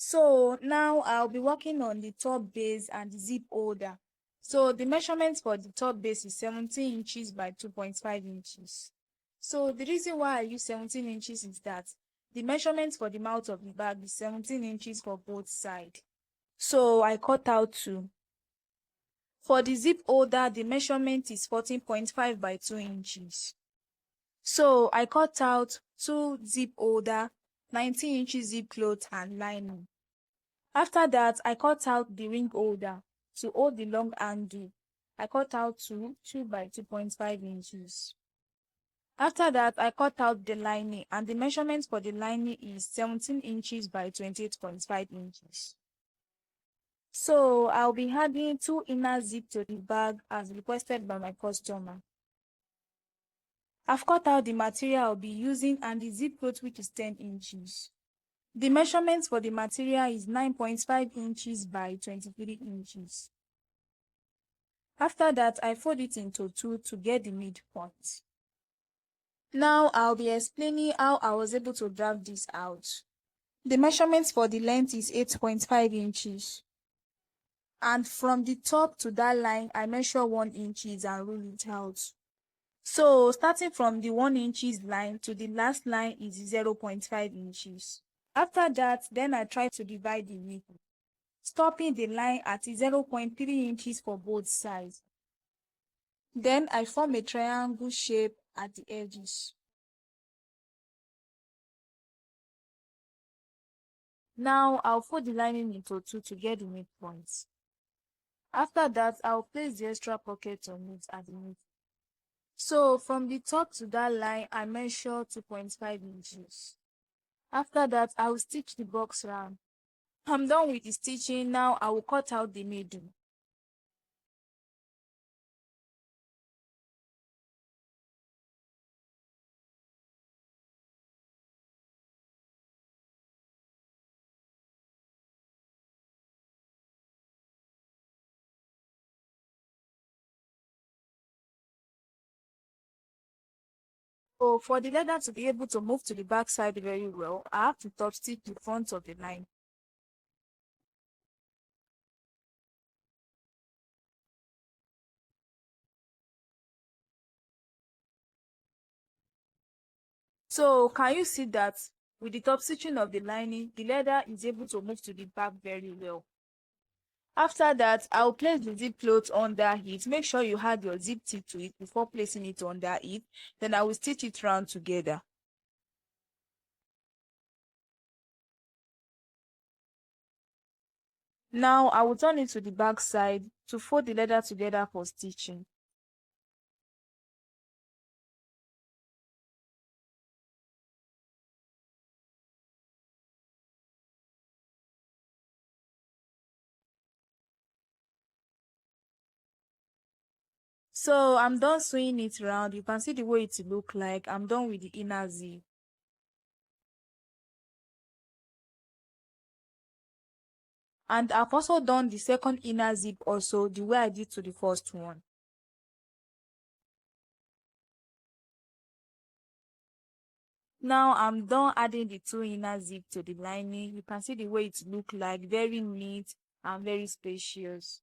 So now I'll be working on the top base and the zip holder. So the measurement for the top base is 17 inches by 2.5 inches. So the reason why I use 17 inches is that the measurement for the mouth of the bag is 17 inches for both sides. So I cut out two. For the zip holder, the measurement is 14.5 by 2 inches. So I cut out two zip holder, 19 inches zip cloth and lining. After that, I cut out the ring holder to hold the long handle. I cut out two by 2.5 inches. After that, I cut out the lining, and the measurement for the lining is 17 inches by 28.5 inches. So I'll be adding two inner zip to the bag as requested by my customer. I've cut out the material I'll be using and the zip cloth, which is 10 inches. The measurement for the material is 9.5 inches by 23 inches. After that, I fold it into two to get the midpoint. Now I'll be explaining how I was able to draft this out. The measurement for the length is 8.5 inches. And from the top to that line, I measure 1 inches and rule it out. So starting from the 1 inches line to the last line is 0.5 inches. After that, then I try to divide the width, stopping the line at 0.3 inches for both sides. Then I form a triangle shape at the edges. Now I'll fold the lining into two to get the midpoints. After that, I'll place the extra pocket on it at the middle. So from the top to that line, I measure 2.5 inches. After that, I will stitch the box round. I'm done with the stitching. Now I will cut out the middle. So for the leather to be able to move to the back side very well, I have to top stitch the front of the line. So can you see that with the top stitching of the lining, the leather is able to move to the back very well. After that, I'll place the zip cloth under it. Make sure you add your zip tip to it before placing it under it. Then I will stitch it round together. Now I will turn it to the back side to fold the leather together for stitching. So I'm done sewing it round. You can see the way it look like. I'm done with the inner zip. And I've also done the second inner zip also the way I did to the first one. Now I'm done adding the two inner zip to the lining. You can see the way it look like, very neat and very spacious.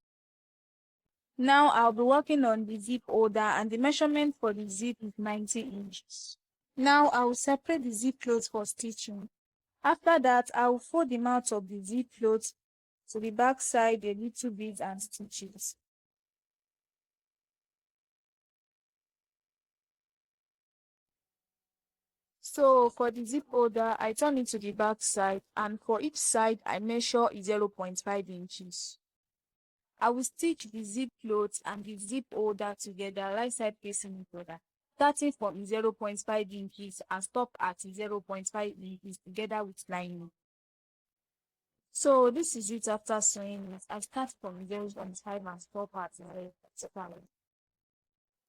Now I'll be working on the zip holder and the measurement for the zip is 90 inches. Now I will separate the zip cloth for stitching. After that, I will fold the mouth of the zip cloth to the back side a little bit and stitches. So for the zip holder, I turn it to the back side and for each side I measure 0.5 inches. I will stitch the zip cloth and the zip holder together, right side facing each other, starting from 0.5 inches and stop at 0.5 inches together with lining. So this is it after sewing it. I start from 0.5 and stop at 0.5.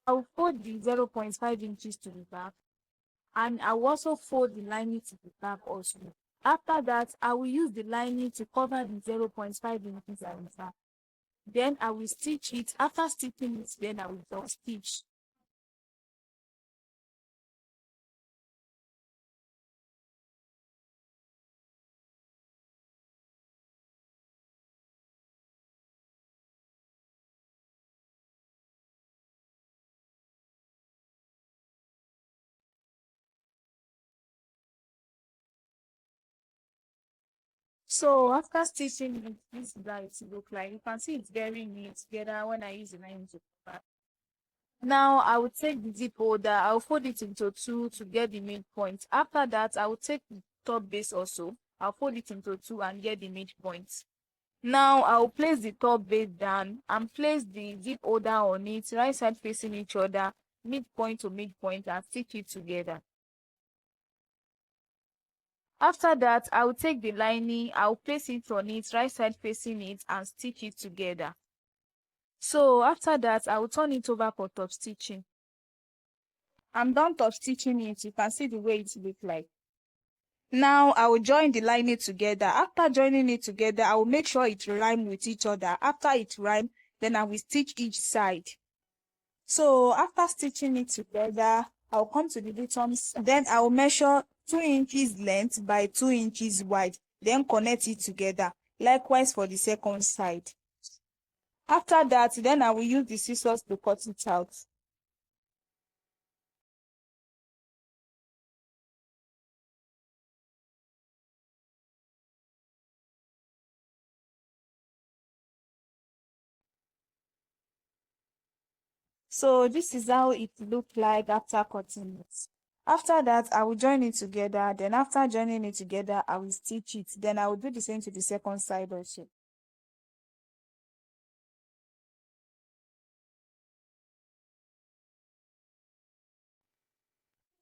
I will fold the 0.5 inches to the back and I will also fold the lining to the back also. After that, I will use the lining to cover the 0.5 inches at the back. Then I will stitch it. After stitching it, then I will just stitch. So after stitching it, this is how it look like. You can see it's very neat together when I use the line to cover. Now I will take the zip holder, I'll fold it into two to get the midpoint. After that, I will take the top base also. I'll fold it into two and get the midpoint. Now I'll place the top base down and place the zip holder on it, right side facing each other, midpoint to midpoint, and stitch it together. After that, I will take the lining, I'll place it on it, right side facing it, and stitch it together. So after that, I will turn it over for top stitching. I'm done top stitching it. You can see the way it looks like. Now I will join the lining together. After joining it together, I will make sure it rhyme with each other. After it rhyme, then I will stitch each side. So after stitching it together, I'll come to the bottoms. Then I will measure 2 inches length by 2 inches wide. Then connect it together. Likewise for the second side. After that, then I will use the scissors to cut it out. So this is how it looked like after cutting it. After that, I will join it together. Then after joining it together, I will stitch it. Then I will do the same to the second side also.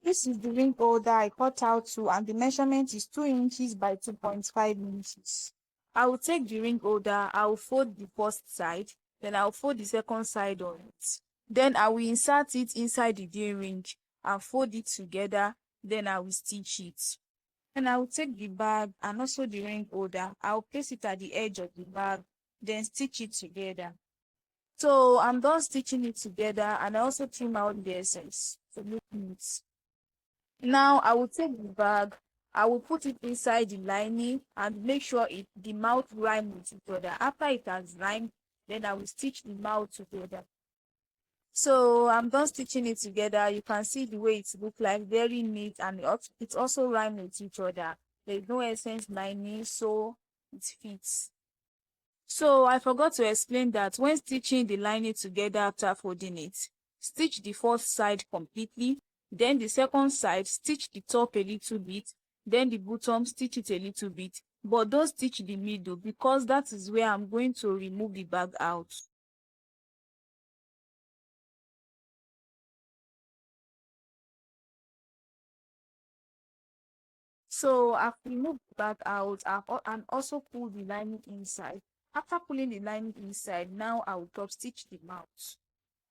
This is the ring holder I cut out to, and the measurement is 2 inches by 2.5 inches. I will take the ring holder, I will fold the first side, then I will fold the second side on it. Then I will insert it inside the D-ring and fold it together, then I will stitch it. And I will take the bag and also the ring holder. I will place it at the edge of the bag, then stitch it together. So I'm done stitching it together, and I also trim out the excess to look neat. Now I will take the bag, I will put it inside the lining and make sure the mouth rhyme with each other. After it has rhymed, then I will stitch the mouth together. So I'm done stitching it together. You can see the way it looks like, very neat, and it also rhymes with each other. There's no essence lining, so it fits. So I forgot to explain that when stitching the lining together after folding it, stitch the first side completely, then the second side, stitch the top a little bit, then the bottom, stitch it a little bit, but don't stitch the middle because that is where I'm going to remove the bag out. So I've removed the bag out and also pulled the lining inside. After pulling the lining inside, now I will top stitch the mouth.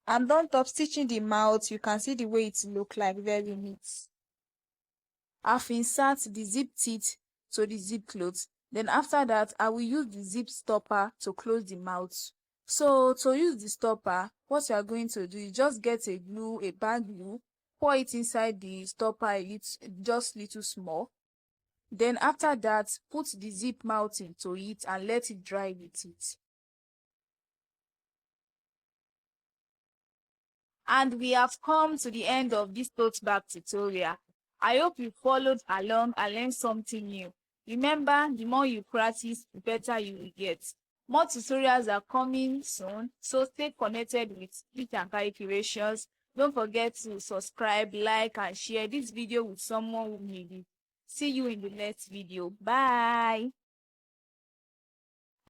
I'm done top stitching the mouth. You can see the way it look like, very neat. I've insert the zip teeth to the zip cloth. Then after that, I will use the zip stopper to close the mouth. So to use the stopper, what you are going to do is just get a glue, a bag glue, pour it inside the stopper just little small. Then after that, put the zip mouth into it and let it dry with it. And we have come to the end of this tote bag tutorial. I hope you followed along and learned something new. Remember, the more you practice, the better you will get. More tutorials are coming soon, so stay connected with Fit and Carry Creations. Don't forget to subscribe, like, and share this video with someone who needs it. See you in the next video. Bye!